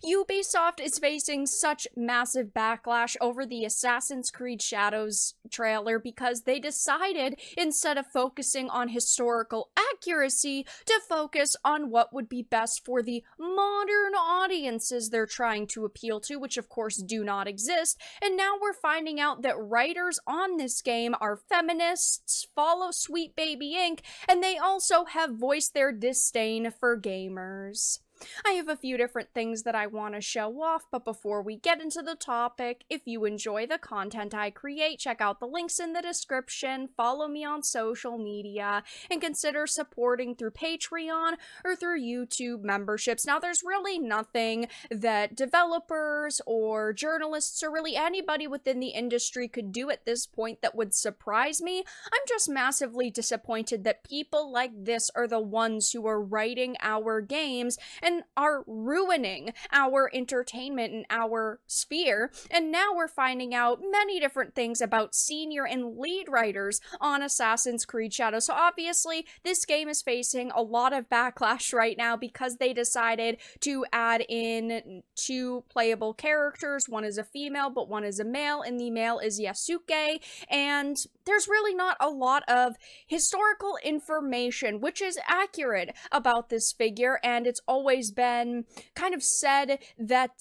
Ubisoft is facing such massive backlash over the Assassin's Creed Shadows trailer because they decided, instead of focusing on historical accuracy, to focus on what would be best for the modern audiences they're trying to appeal to, which of course do not exist. And now we're finding out that writers on this game are feminists, follow Sweet Baby Inc., and they also have voiced their disdain for gamers. I have a few different things that I want to show off, but before we get into the topic, if you enjoy the content I create, check out the links in the description, follow me on social media, and consider supporting through Patreon or through YouTube memberships. Now, there's really nothing that developers or journalists or really anybody within the industry could do at this point that would surprise me. I'm just massively disappointed that people like this are the ones who are writing our games and are ruining our entertainment and our sphere. And now we're finding out many different things about senior and lead writers on Assassin's Creed Shadows. So obviously, this game is facing a lot of backlash right now because they decided to add in two playable characters. One is a female, but one is a male, and the male is Yasuke. And there's really not a lot of historical information, which is accurate about this figure, and it's always been kind of said that,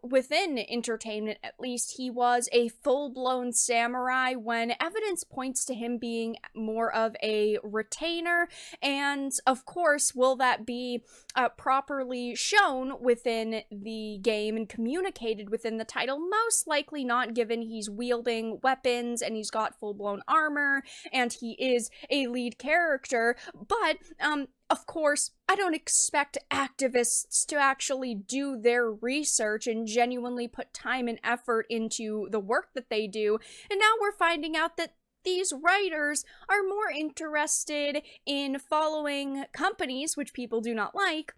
within entertainment at least, he was a full-blown samurai when evidence points to him being more of a retainer. And of course, will that be properly shown within the game and communicated within the title? Most likely not, given he's wielding weapons and he's got full-blown armor and he is a lead character. But of course, I don't expect activists to actually do their research and genuinely put time and effort into the work that they do. And now we're finding out that these writers are more interested in following companies, which people do not like,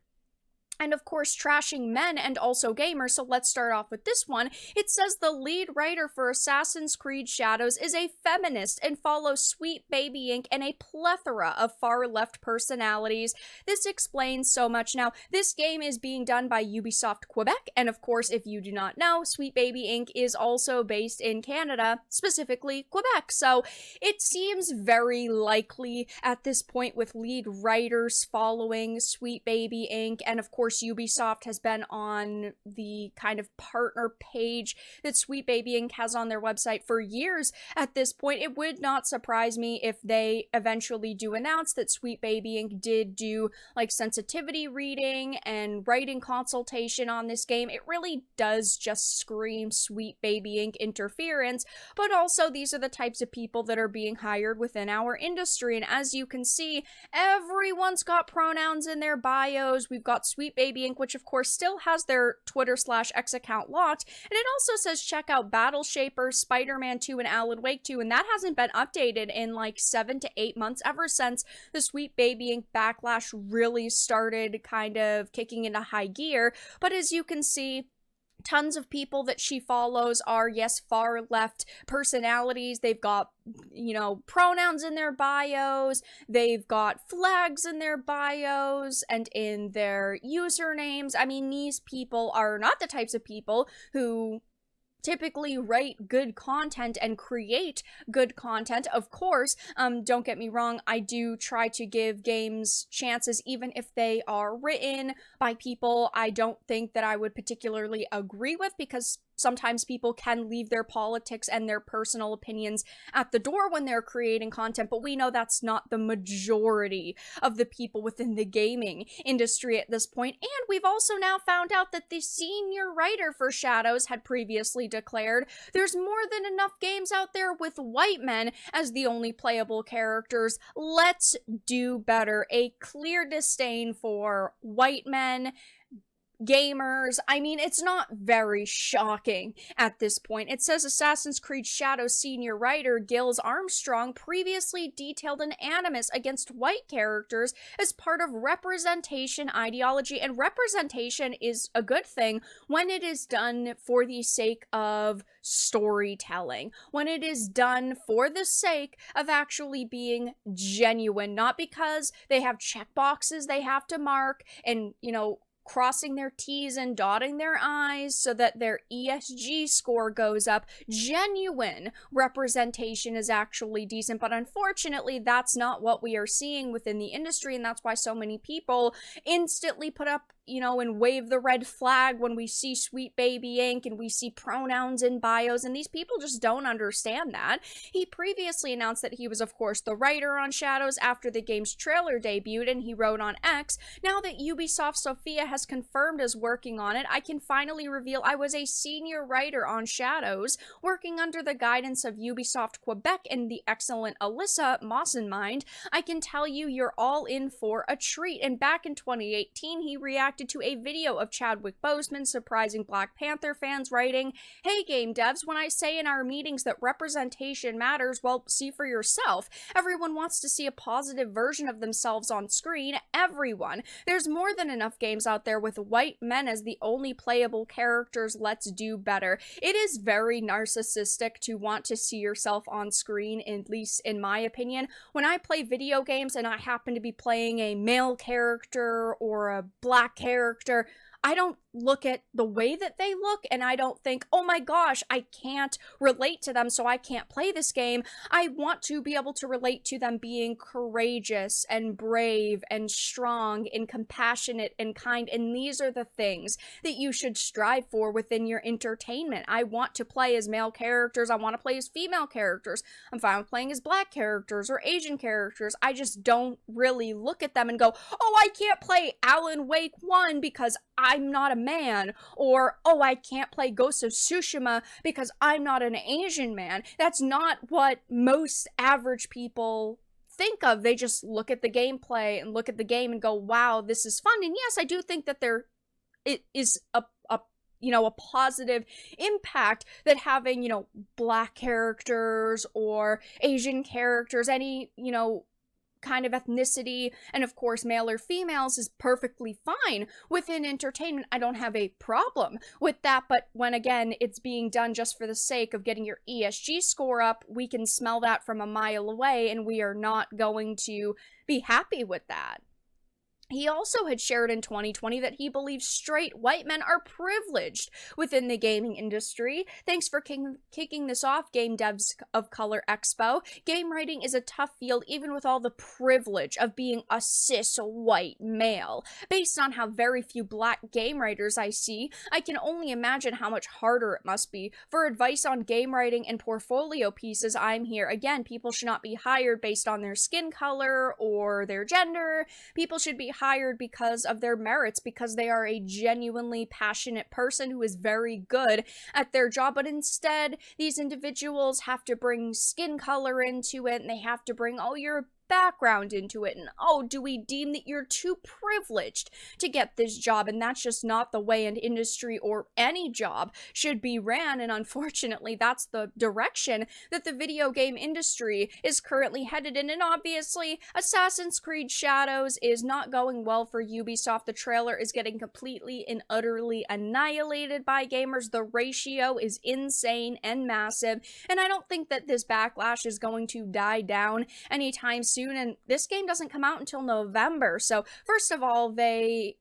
and of course trashing men and also gamers. So let's start off with this one. It says the lead writer for Assassin's Creed Shadows is a feminist and follows Sweet Baby Inc. and a plethora of far-left personalities. This explains so much. Now, this game is being done by Ubisoft Quebec, and of course, if you do not know, Sweet Baby Inc. is also based in Canada, specifically Quebec. So it seems very likely at this point, with lead writers following Sweet Baby Inc., and of course Ubisoft has been on the kind of partner page that Sweet Baby Inc. has on their website for years at this point. It would not surprise me if they eventually do announce that Sweet Baby Inc. did do like sensitivity reading and writing consultation on this game. It really does just scream Sweet Baby Inc. interference, but also these are the types of people that are being hired within our industry. And as you can see, everyone's got pronouns in their bios. We've got Sweet Baby Inc., which of course still has their Twitter/X account locked, and it also says check out Battle Shapers, Spider-Man 2, and Alan Wake 2, and that hasn't been updated in like 7 to 8 months, ever since the Sweet Baby Inc. backlash really started kind of kicking into high gear. But as you can see, tons of people that she follows are, yes, far left personalities. They've got, pronouns in their bios. They've got flags in their bios and in their usernames. I mean, these people are not the types of people who typically write good content and create good content. Of course, don't get me wrong, I do try to give games chances even if they are written by people I don't think that I would particularly agree with, because sometimes people can leave their politics and their personal opinions at the door when they're creating content, but we know that's not the majority of the people within the gaming industry at this point. And we've also now found out that the senior writer for Shadows had previously declared there's more than enough games out there with white men as the only playable characters. Let's do better. A clear disdain for white men, gamers. I mean, it's not very shocking at this point. It says Assassin's Creed Shadows senior writer Gilles Armstrong previously detailed an animus against white characters as part of representation ideology, and representation is a good thing when it is done for the sake of storytelling, when it is done for the sake of actually being genuine, not because they have checkboxes they have to mark and, crossing their T's and dotting their I's so that their ESG score goes up. Genuine representation is actually decent, but unfortunately, that's not what we are seeing within the industry, and that's why so many people instantly put up, and wave the red flag when we see Sweet Baby Inc. and we see pronouns in bios, and these people just don't understand that. He previously announced that he was, of course, the writer on Shadows after the game's trailer debuted, and he wrote on X, "Now that Ubisoft Sofia has confirmed is working on it, I can finally reveal I was a senior writer on Shadows, working under the guidance of Ubisoft Quebec and the excellent Alyssa Mossenmind. I can tell you you're all in for a treat." And back in 2018, he reacted to a video of Chadwick Boseman surprising Black Panther fans, writing, "Hey game devs, when I say in our meetings that representation matters, well, see for yourself. Everyone wants to see a positive version of themselves on screen. Everyone. There's more than enough games out there with white men as the only playable characters. Let's do better." It is very narcissistic to want to see yourself on screen, at least in my opinion. When I play video games and I happen to be playing a male character or a black character, I don't look at the way that they look and I don't think, oh my gosh, I can't relate to them, so I can't play this game. I want to be able to relate to them being courageous and brave and strong and compassionate and kind, and these are the things that you should strive for within your entertainment. I want to play as male characters, I want to play as female characters, I'm fine with playing as black characters or Asian characters. I just don't really look at them and go, oh, I can't play Alan Wake 1 because I'm not a man, or oh, I can't play Ghost of Tsushima because I'm not an Asian man. That's not what most average people think of. They just look at the gameplay and look at the game and go, wow, this is fun. And yes, I do think that it is a positive impact that having, black characters or Asian characters, any, kind of ethnicity, and of course male or females, is perfectly fine within entertainment. I don't have a problem with that, but when again it's being done just for the sake of getting your ESG score up, we can smell that from a mile away and we are not going to be happy with that. He also had shared in 2020 that he believes straight white men are privileged within the gaming industry. Thanks for kicking this off, Game Devs of Color Expo. Game writing is a tough field even with all the privilege of being a cis white male. Based on how very few black game writers I see, I can only imagine how much harder it must be. For advice on game writing and portfolio pieces, I'm here. Again, people should not be hired based on their skin color or their gender. People should be hired because of their merits, because they are a genuinely passionate person who is very good at their job. But instead, these individuals have to bring skin color into it, and they have to bring, oh, your background into it, and oh, do we deem that you're too privileged to get this job? And that's just not the way an industry or any job should be ran, and unfortunately that's the direction that the video game industry is currently headed in. And obviously Assassin's Creed Shadows is not going well for Ubisoft. The trailer is getting completely and utterly annihilated by gamers. The ratio is insane and massive, and I don't think that this backlash is going to die down anytime soon, and this game doesn't come out until November. So first of all, they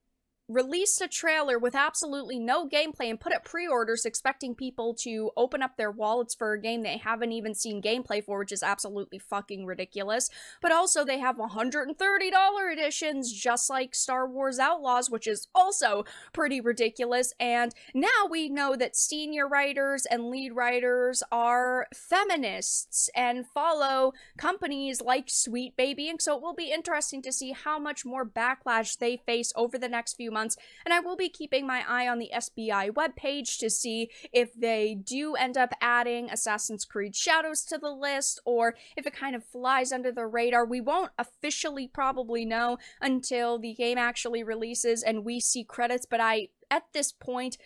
released a trailer with absolutely no gameplay and put up pre-orders expecting people to open up their wallets for a game they haven't even seen gameplay for, which is absolutely fucking ridiculous. But also they have $130 editions just like Star Wars Outlaws, which is also pretty ridiculous. And now we know that senior writers and lead writers are feminists and follow companies like Sweet Baby Inc. So it will be interesting to see how much more backlash they face over the next few months, and I will be keeping my eye on the SBI webpage to see if they do end up adding Assassin's Creed Shadows to the list, or if it kind of flies under the radar. We won't officially probably know until the game actually releases and we see credits, but I, at this point,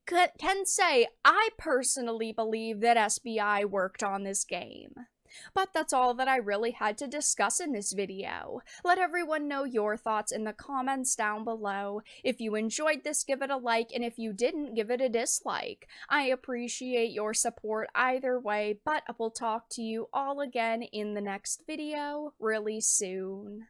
can say I personally believe that SBI worked on this game. But that's all that I really had to discuss in this video. Let everyone know your thoughts in the comments down below. If you enjoyed this, give it a like, and if you didn't, give it a dislike. I appreciate your support either way, but I will talk to you all again in the next video really soon.